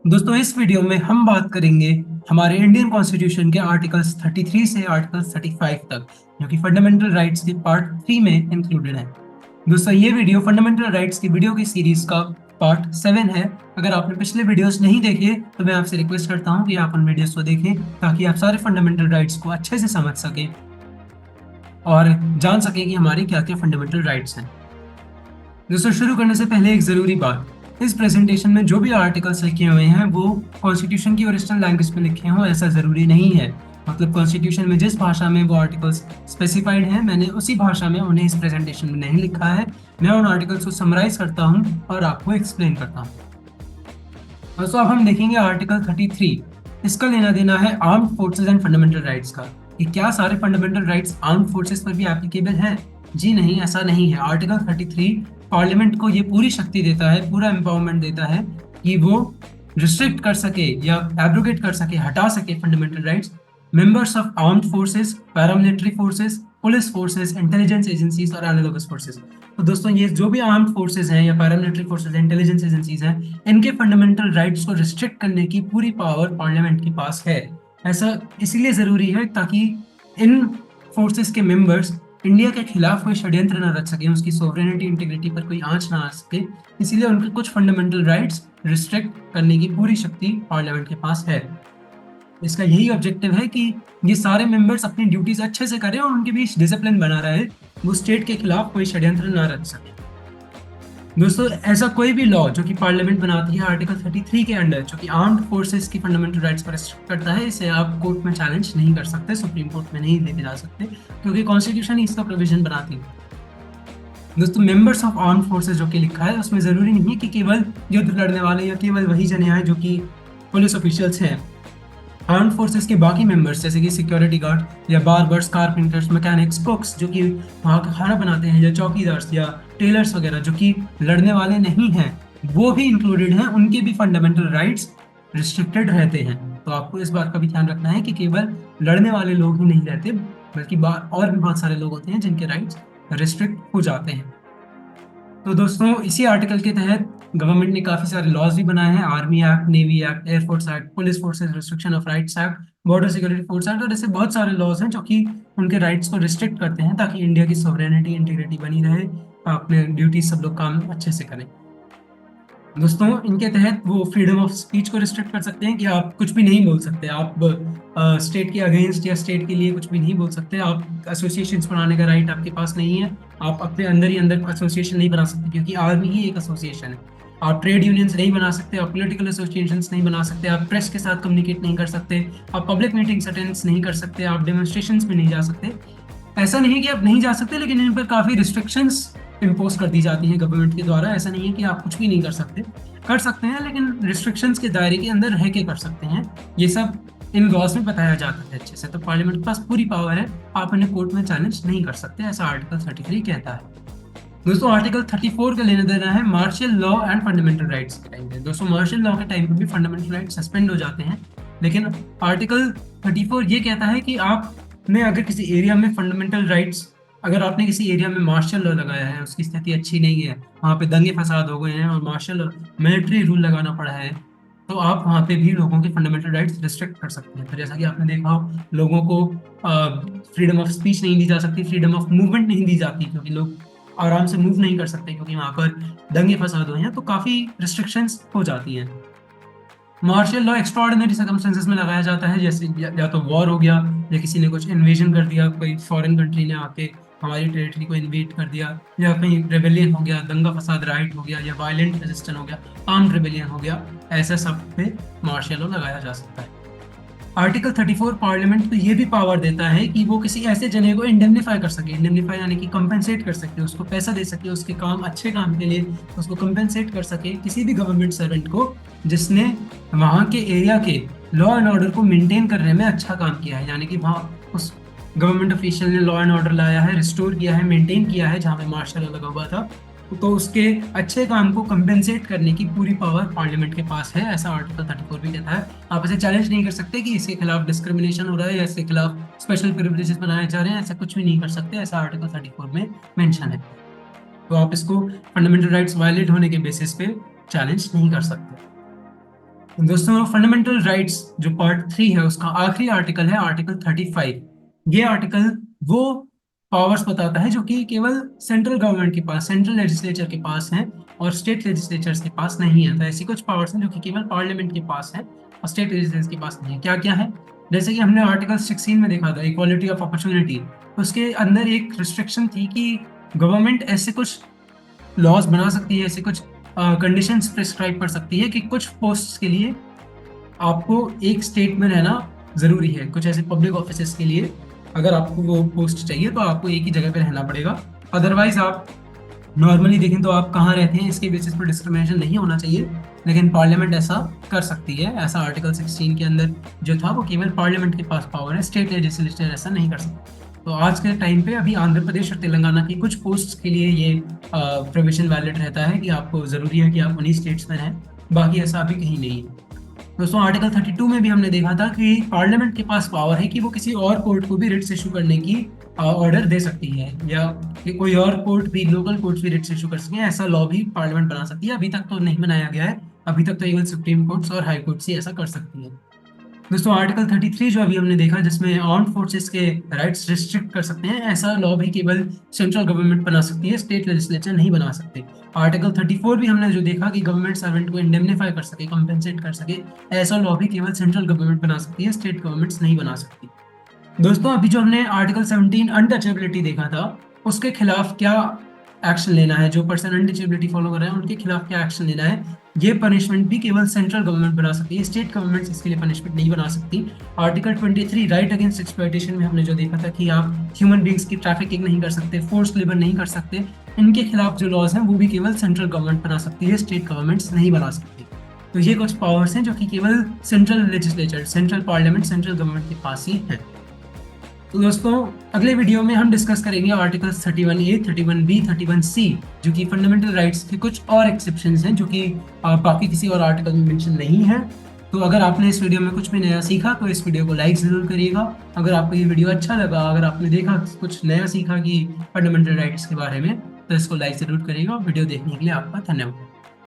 दोस्तों इस वीडियो में हम बात करेंगे हमारे इंडियन कॉन्स्टिट्यूशन के आर्टिकल्स 33 से आर्टिकल्स 35 तक, जो कि फंडामेंटल राइट्स के पार्ट 3 में इंक्लूडेड है। दोस्तों ये वीडियो फंडामेंटल राइट्स की वीडियो की सीरीज का पार्ट 7 है। अगर आपने पिछले वीडियोस नहीं देखे तो मैं आपसे रिक्वेस्ट करता हूं कि आप उन वीडियोस को देखें ताकि आप सारे फंडामेंटल राइट्स को अच्छे से समझ सकें और जान सकें कि हमारे क्या क्या फंडामेंटल राइट्स हैं। दोस्तों शुरू करने से पहले एक जरूरी बात, इस प्रेजेंटेशन में जो भी आर्टिकल्स लिखे हुए हैं वो कॉन्स्टिट्यूशन की ओरिजिनल लैंग्वेज में लिखे हों ऐसा जरूरी नहीं है। मतलब कॉन्स्टिट्यूशन में जिस भाषा में वो आर्टिकल्स स्पेसिफाइड हैं मैंने उसी भाषा में उन्हें इस प्रेजेंटेशन में नहीं लिखा है। मैं उन आर्टिकल्स को समराइज करता हूँ और आपको एक्सप्लेन करता हूँ। दोस्तों अब हम देखेंगे आर्टिकल 33। इसका लेना देना है armed forces and fundamental rights का, कि क्या सारे फंडामेंटल राइट्स आर्म्ड फोर्सेज पर भी एप्लीकेबल हैं। जी नहीं, ऐसा नहीं है। आर्टिकल 33 पार्लियामेंट को ये पूरी शक्ति देता है, पूरा एम्पावरमेंट देता है कि वो रिस्ट्रिक्ट कर सके या एब्रोगेट कर सके, हटा सके fundamental rights members of armed forces, paramilitary forces, police forces, intelligence agencies और एनालॉगस फोर्सेस। तो दोस्तों ये जो भी आर्म्ड फोर्सेस हैं या पैरामिलिट्री फोर्सेस, इंटेलिजेंस एजेंसीज हैं, इनके फंडामेंटल राइट्स को रिस्ट्रिक्ट करने की पूरी पावर पार्लियामेंट के पास है। ऐसा इसलिए जरूरी है ताकि इन फोर्सेस के मेंबर्स इंडिया के खिलाफ कोई षड्यंत्र न रच सके, उसकी सोवरेनिटी इंटीग्रिटी पर कोई आंच ना आ सके। इसीलिए उनके कुछ फंडामेंटल राइट्स रिस्ट्रिक्ट करने की पूरी शक्ति पार्लियामेंट के पास है। इसका यही ऑब्जेक्टिव है कि ये सारे मेंबर्स अपनी ड्यूटीज अच्छे से करें और उनके बीच डिसिप्लिन बना रहे, वो स्टेट के खिलाफ कोई षड्यंत्र न रच सके। दोस्तों ऐसा कोई भी लॉ जो कि पार्लियामेंट बनाती है आर्टिकल 33 के अंडर, जो कि आर्म्ड फोर्सेस की फंडामेंटल राइट्स पर रिस्ट्रिक्ट करता है, इसे आप कोर्ट में चैलेंज नहीं कर सकते, सुप्रीम कोर्ट में नहीं लेके जा सकते, क्योंकि कॉन्स्टिट्यूशन ही इसका प्रोविजन बनाती है। दोस्तों मेंबर्स ऑफ आर्म्ड फोर्सेस जो कि लिखा है उसमें जरूरी नहीं है कि केवल युद्ध लड़ने वाले या केवल वही जने आए जो कि पुलिस ऑफिशियल्स हैं। आर्म फोर्सेस के बाकी मेंबर्स जैसे कि सिक्योरिटी गार्ड या बार्बर्स, कारपेंटर्स, मैकेनिक्स, कुक्स जो कि वहाँ का खाना बनाते हैं, या चौकीदार्स या टेलर्स वगैरह जो कि लड़ने वाले नहीं हैं, वो भी इंक्लूडेड हैं। उनके भी फंडामेंटल राइट्स रिस्ट्रिक्टेड रहते हैं। तो आपको इस बात का भी ध्यान रखना है कि केवल लड़ने वाले लोग ही नहीं रहते, बल्कि और भी बहुत सारे लोग होते हैं जिनके राइट्स रिस्ट्रिक्ट हो जाते हैं। तो दोस्तों इसी आर्टिकल के तहत गवर्नमेंट ने काफी सारे लॉज भी बनाए हैं, army act, navy act, air force act, police forces restriction of rights act, border security force act, और ऐसे बहुत सारे लॉज हैं जो कि उनके राइट्स को रिस्ट्रिक्ट करते हैं ताकि इंडिया की सॉवरेनिटी इंटीग्रिटी बनी रहे, अपने ड्यूटी सब लोग काम अच्छे से करें। दोस्तों इनके तहत वो फ्रीडम ऑफ स्पीच को रिस्ट्रिक्ट कर सकते हैं कि आप कुछ भी नहीं बोल सकते, आप स्टेट के अगेंस्ट या स्टेट के लिए कुछ भी नहीं बोल सकते, आप एसोसिएशंस बनाने का राइट आपके पास नहीं है, आप अपने अंदर ही अंदर एसोसिएशन नहीं बना सकते क्योंकि आर्मी ही एक एसोसिएशन है। आप ट्रेड यूनियंस नहीं बना सकते, आप पॉलिटिकल एसोसिएशंस नहीं बना सकते, आप प्रेस के साथ कम्युनिकेट नहीं कर सकते, आप पब्लिक मीटिंग्स अटेंड नहीं कर सकते, आप डेमोन्स्ट्रेशंस में नहीं जा सकते। ऐसा नहीं है कि आप नहीं जा सकते, लेकिन इन पर काफी रिस्ट्रिक्शंस इम्पोज कर दी जाती हैं गवर्नमेंट के द्वारा। ऐसा नहीं है कि आप कुछ भी नहीं कर सकते, कर सकते हैं, लेकिन रिस्ट्रिक्शंस के दायरे के अंदर रह के कर सकते हैं। ये सब इन लॉज में बताया जाता है अच्छे से। तो पार्लियामेंट के पास पूरी पावर है, आप इन्हें कोर्ट में चैलेंज नहीं कर सकते, ऐसा आर्टिकल 33 कहता है। दोस्तों आर्टिकल 34 का लेना देना है martial law and fundamental rights के टाइम पे। दोस्तों मार्शल लॉ के टाइम पे भी फंडामेंटल राइट्स सस्पेंड हो जाते हैं, लेकिन आर्टिकल 34 ये कहता है कि आपने अगर किसी एरिया में फंडामेंटल राइट्स, अगर आपने किसी एरिया में मार्शल लॉ लगाया है, उसकी स्थिति अच्छी नहीं है, वहाँ पे दंगे फसाद हो गए हैं और मार्शल मिलिट्री रूल लगाना पड़ा है, तो आप वहाँ पे भी लोगों के फंडामेंटल राइट्स रिस्ट्रिक्ट कर सकते हैं। तो जैसा कि आपने देखा हो, लोगों को फ्रीडम ऑफ स्पीच नहीं दी जा सकती, फ्रीडम ऑफ मूवमेंट नहीं दी जाती, क्योंकि लोग आराम से मूव नहीं कर सकते क्योंकि वहाँ पर दंगे फसाद हुए हैं, तो काफ़ी रिस्ट्रिक्शंस हो जाती हैं। मार्शल लॉ एक्स्ट्राऑर्डिनरी सर्कमस्टेंसेस में लगाया जाता है, जैसे या तो वॉर हो गया, या किसी ने कुछ इन्वेजन कर दिया, कोई फॉरेन कंट्री ने आके हमारी टेरिटरी को इन्वेट कर दिया, या कहीं रेबेलियन हो गया, दंगा फसाद राइट हो गया, या वायलेंट रेजिस्टेंस हो गया, आर्म्ड रेबेलियन हो गया, ऐसा सब पे मार्शल लॉ लगाया जा सकता है। आर्टिकल 34 पार्लियामेंट को ये भी पावर देता है कि वो किसी ऐसे जने को इंडेमनीफाई कर सके, इंडेमनीफाई यानी कि कंपेंसेट कर सके, उसको पैसा दे सके, उसके काम, अच्छे काम के लिए उसको कंपेंसेट कर सके, किसी भी गवर्नमेंट सर्वेंट को जिसने वहाँ के एरिया के लॉ एंड ऑर्डर को मेंटेन करने में अच्छा काम किया है, यानी कि वहाँ उस गवर्नमेंट ऑफिशियल ने लॉ एंड ऑर्डर लाया है, रिस्टोर किया है, मेंटेन किया है जहाँ पे मार्शल लॉ लगा हुआ था, तो उसके अच्छे काम को कंपेंसेट करने की पूरी पावर पार्लियामेंट के पास है, ऐसा आर्टिकल 34 भी कहता है। आप इसे चैलेंज नहीं कर सकते कि इसके खिलाफ डिस्क्रिमिनेशन हो रहा है या इसके खिलाफ स्पेशल प्रिविलेजेस बनाए जा रहे हैं, ऐसा कुछ भी नहीं कर सकते, ऐसा आर्टिकल 34 में मेंशन है। तो आप इसको फंडामेंटल राइट्स वायलेट होने के बेसिस पे चैलेंज नहीं कर सकते। दोस्तों फंडामेंटल राइट्स जो पार्ट 3 है उसका आखिरी आर्टिकल है आर्टिकल 35। ये आर्टिकल वो पावर्स बताता है जो कि केवल सेंट्रल गवर्नमेंट के पास, सेंट्रल लेजिस्लेचर के पास हैं और स्टेट लेजिस्लेचर्स के पास नहीं है। तो ऐसी कुछ पावर्स हैं जो कि केवल पार्लियामेंट के पास है और स्टेट लेजिस्लेचर के पास नहीं है। क्या क्या है? जैसे कि हमने आर्टिकल 16 में देखा था इक्वालिटी ऑफ अपॉर्चुनिटी, उसके अंदर एक रिस्ट्रिक्शन थी कि गवर्नमेंट ऐसे कुछ लॉज बना सकती है, ऐसे कुछ कंडीशंस प्रिस्क्राइब कर सकती है कि कुछ पोस्ट के लिए आपको एक स्टेट में रहना जरूरी है। कुछ ऐसे पब्लिक ऑफिसेस के लिए अगर आपको वो पोस्ट चाहिए तो आपको एक ही जगह पे रहना पड़ेगा। अदरवाइज आप नॉर्मली देखें तो आप कहाँ रहते हैं इसके बेसिस पर डिस्क्रिमिनेशन नहीं होना चाहिए, लेकिन पार्लियामेंट ऐसा कर सकती है। ऐसा आर्टिकल 16 के अंदर जो था वो केवल पार्लियामेंट के पास पावर है, स्टेट लेजिस्लेचर ऐसा नहीं कर सकता। तो आज के टाइम पे अभी आंध्र प्रदेश और तेलंगाना की कुछ पोस्ट के लिए ये प्रोविजन वैलिड रहता है कि आपको ज़रूरी है कि आप उन्हीं स्टेट्स में रहें, बाकी ऐसा अभी कहीं नहीं है। दोस्तों आर्टिकल 32 में भी हमने देखा था कि पार्लियामेंट के पास पावर है कि वो किसी और कोर्ट को भी रिट्स इशू करने की ऑर्डर दे सकती है, या कि कोई और कोर्ट भी, लोकल कोर्ट भी रिट्स इशू कर सके। ऐसा लॉ भी पार्लियामेंट बना सकती है। अभी तक तो नहीं बनाया गया है, अभी तक तो केवल सुप्रीम कोर्ट्स और हाई कोर्ट्स ही ऐसा कर सकती है। दोस्तों आर्टिकल 33 जो अभी हमने देखा जिसमें आर्म्ड फोर्सेस के राइट्स रिस्ट्रिक्ट कर सकते हैं, ऐसा लॉ भी केवल सेंट्रल गवर्नमेंट बना सकती है, स्टेट लेजिस्लेचर नहीं बना सकते। आर्टिकल 34 भी हमने जो देखा कि गवर्नमेंट सर्वेंट को इंडेमनीफाई कर सके, कंपेंसेट कर सके, ऐसा लॉ भी केवल सेंट्रल गवर्नमेंट बना सकती है, स्टेट गवर्नमेंट्स नहीं बना सकती। दोस्तों अभी जो हमने आर्टिकल 17 अनटचेबिलिटी देखा था, उसके खिलाफ क्या एक्शन लेना है, जो पर्सन अनटचेबिलिटी फॉलो कर रहे हैं उनके खिलाफ क्या एक्शन लेना है, ये पनिशमेंट भी केवल सेंट्रल गवर्नमेंट बना सकती है, स्टेट गवर्नमेंट इसके लिए पनिशमेंट नहीं बना सकती। आर्टिकल 23 राइट अगेंस्ट एक्सप्लॉयटेशन में हमने जो देखा था कि आप ह्यूमन बींग्स की ट्रैफिकिंग नहीं कर सकते, फोर्स लेबर नहीं कर सकते, इनके खिलाफ जो लॉज हैं वो भी केवल सेंट्रल गवर्नमेंट बना सकती है, स्टेट गवर्नमेंट्स नहीं बना सकती। तो ये कुछ पावर्स हैं जो कि केवल central legislature, central parliament, central government के पास ही है। तो दोस्तों अगले वीडियो में हम डिस्कस करेंगे आर्टिकल 31A, 31B, 31C, जो कि फंडामेंटल राइट्स के कुछ और एक्सेप्शंस हैं जो कि बाकी किसी और आर्टिकल में मेंशन नहीं है। तो अगर आपने इस वीडियो में कुछ भी नया सीखा तो इस वीडियो को लाइक ज़रूर करिएगा। अगर आपको ये वीडियो अच्छा लगा, अगर आपने देखा कुछ नया सीखा कि फंडामेंटल राइट्स के बारे में, तो इसको लाइक ज़रूर करिएगा। वीडियो देखने के लिए आपका धन्यवाद।